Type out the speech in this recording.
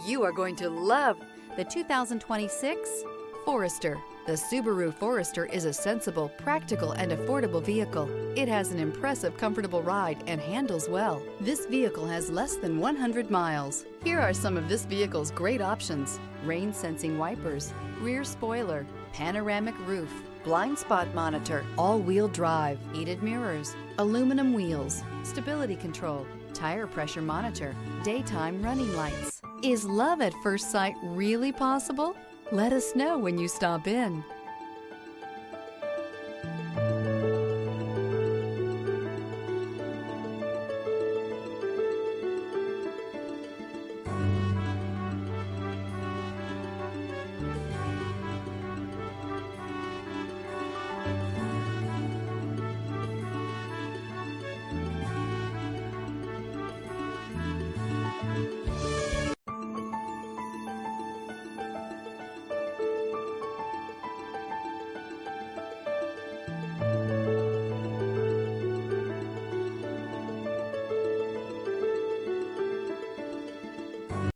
You are going to love the 2026 Forester. The Subaru Forester is a sensible, practical, and affordable vehicle. It has an impressive, comfortable ride and handles well. This vehicle has less than 100 miles. Here are some of this vehicle's great options: rain-sensing wipers, rear spoiler, panoramic roof, blind spot monitor, all-wheel drive, heated mirrors, aluminum wheels, stability control, tire pressure monitor, daytime running lights. Is love at first sight really possible? Let us know when you stop in.